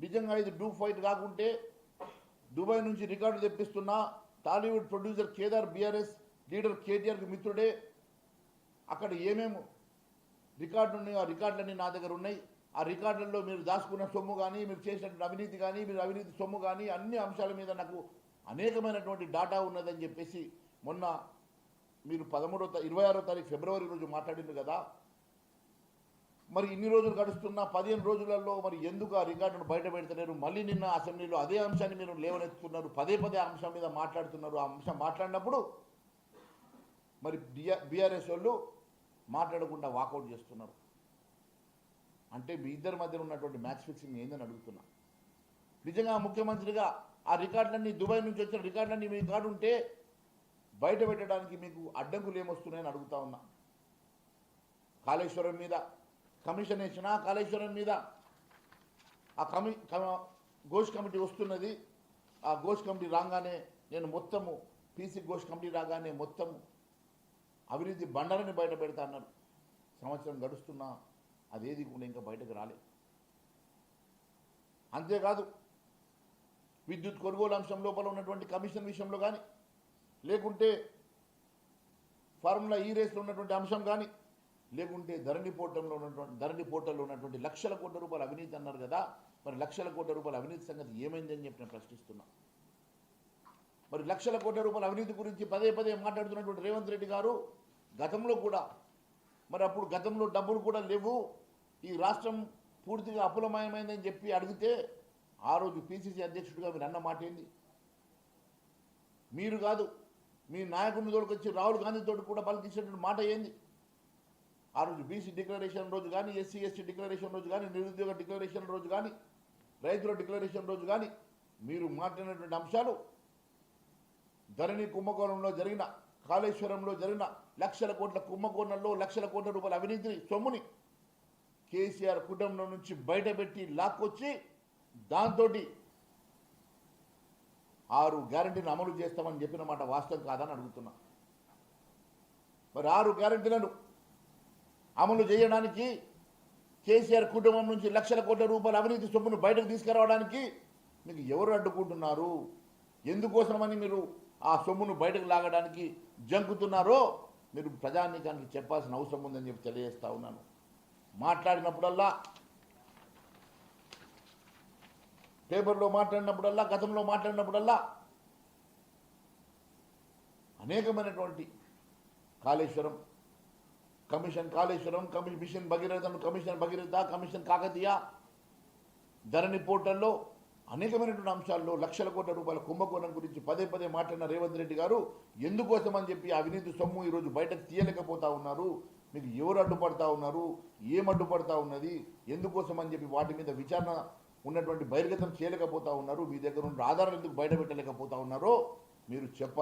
నిజంగా ఇది డూ ఫైట్ కాకుంటే దుబాయ్ నుంచి రికార్డు తెప్పిస్తున్న Tollywood producer Kedar BRS leader కేటీఆర్కి మిత్రుడే. అక్కడ ఏమేమి రికార్డులు ఉన్నాయో ఆ రికార్డులన్నీ నా దగ్గర ఉన్నాయి. ఆ రికార్డులలో మీరు దాచుకున్న సొమ్ము కానీ, మీరు చేసినటువంటి అవినీతి కానీ, మీరు అవినీతి సొమ్ము కానీ, అన్ని అంశాల మీద నాకు అనేకమైనటువంటి డాటా ఉన్నదని చెప్పేసి మొన్న మీరు 26వ తారీఖు ఫిబ్రవరి రోజు మాట్లాడింది కదా. మరి ఇన్ని రోజులు గడుస్తున్న 15 రోజులలో మరి ఎందుకు ఆ రికార్డును బయట పెడతలేరు? మళ్ళీ నిన్న అసెంబ్లీలో అదే అంశాన్ని మీరు లేవనెత్తుతున్నారు, పదే ఆ అంశం మీద మాట్లాడుతున్నారు. ఆ అంశం మాట్లాడినప్పుడు మరి బీఆర్ఎస్ వాళ్ళు మాట్లాడకుండా వాకౌట్ చేస్తున్నారు. అంటే మీ ఇద్దరి మధ్య ఉన్నటువంటి మ్యాచ్ ఫిక్సింగ్ ఏందని అడుగుతున్నా. నిజంగా ముఖ్యమంత్రిగా ఆ రికార్డులన్నీ దుబాయ్ నుంచి వచ్చిన రికార్డులన్నీ మీ కాడు ఉంటే బయట పెట్టడానికి మీకు అడ్డంకులు ఏమొస్తున్నాయని అడుగుతా ఉన్నా. కాళేశ్వరం మీద కమిషన్ వేసిన, కాళేశ్వరం మీద ఆ ఘోష్ కమిటీ వస్తున్నది. ఆ ఘోష్ కమిటీ రాగానే నేను మొత్తము పీసీ ఘోష్ కమిటీ రాగానే మొత్తం అవినీతి బండారాన్ని బయట పెడతా అన్నారు. సంవత్సరం గడుస్తున్నా అదేది కూడా ఇంకా బయటకు రాలే. అంతేకాదు విద్యుత్ కొనుగోలు అంశం లోపల ఉన్నటువంటి కమిషన్ విషయంలో కానీ, లేకుంటే ఫార్ములా ఈ రేస్లో ఉన్నటువంటి అంశం కానీ, లేకుంటే ధరణి పోర్టల్లో ఉన్నటువంటి లక్షల కోట్ల రూపాయల అవినీతి అన్నారు కదా. మరి లక్షల కోట్ల రూపాయల అవినీతి సంగతి ఏమైందని చెప్పి నేను ప్రశ్నిస్తున్నా. మరి లక్షల కోట్ల రూపాయల అవినీతి గురించి పదే మాట్లాడుతున్నటువంటి రేవంత్ రెడ్డి గారు గతంలో కూడా మరి అప్పుడు గతంలో డబ్బులు కూడా లేవు, ఈ రాష్ట్రం పూర్తిగా అప్పులమయమైందని చెప్పి అడిగితే ఆ రోజు పిసిసి అధ్యక్షుడిగా మీరు అన్న మాట ఏంది? మీరు కాదు, మీ నాయకుడిని తోడుకొచ్చి రాహుల్ గాంధీ తోటి కూడా పలికించినటువంటి మాట ఏంది? ఆ రోజు బీసీ డిక్లరేషన్ రోజు కానీ, ఎస్సీ ఎస్టీ డిక్లరేషన్ రోజు కానీ, నిరుద్యోగ డిక్లరేషన్ రోజు కానీ, రైతుల డిక్లరేషన్ రోజు కానీ మీరు మాట్లాడినటువంటి అంశాలు ధరణి కుంభకోణంలో జరిగిన, కాళేశ్వరంలో జరిగిన లక్షల కోట్ల కుంభకోణంలో లక్షల కోట్ల రూపాయల అవినీతి సొమ్ముని కేసీఆర్ కుటుంబం నుంచి బయటపెట్టి లాక్కొచ్చి దాంతో 6 గ్యారంటీలను అమలు చేస్తామని చెప్పిన మాట వాస్తవం కాదని అడుగుతున్నా. మరి 6 గ్యారంటీలను అమలు చేయడానికి కేసీఆర్ కుటుంబం నుంచి లక్షల కోట్ల రూపాయల అవినీతి సొమ్మును బయటకు తీసుకురావడానికి మీకు ఎవరు అడ్డుకుంటున్నారు? ఎందుకోసమని మీరు ఆ సొమ్మును బయటకు లాగడానికి జంకుతున్నారో మీరు ప్రజానీకానికి చెప్పాల్సిన అవసరం ఉందని చెప్పి తెలియజేస్తా ఉన్నాను. మాట్లాడినప్పుడల్లా, పేపర్లో మాట్లాడినప్పుడల్లా, గతంలో మాట్లాడినప్పుడల్లా అనేకమైనటువంటి కాళేశ్వరం, మిషన్ భగీరథ, కమిషన్ కాకతీయ, ధరణి పోర్టల్లో అనేకమైనటువంటి అంశాల్లో లక్షల కోట్ల రూపాయల కుంభకోణం గురించి పదే మాట్లాడిన రేవంత్ రెడ్డి గారు ఎందుకోసం అని చెప్పి అవినీతి సొమ్ము ఈరోజు బయటకు తీయలేకపోతా ఉన్నారు? మీకు ఎవరు అడ్డుపడతా ఉన్నారు? ఏం అడ్డుపడతా ఉన్నది? ఎందుకోసం అని చెప్పి వాటి మీద విచారణ ఉన్నటువంటి బహిర్గతం చేయలేకపోతా ఉన్నారు? మీ దగ్గర ఉన్న ఆధారాలు ఎందుకు బయట పెట్టలేకపోతా ఉన్నారో మీరు చెప్పాలి.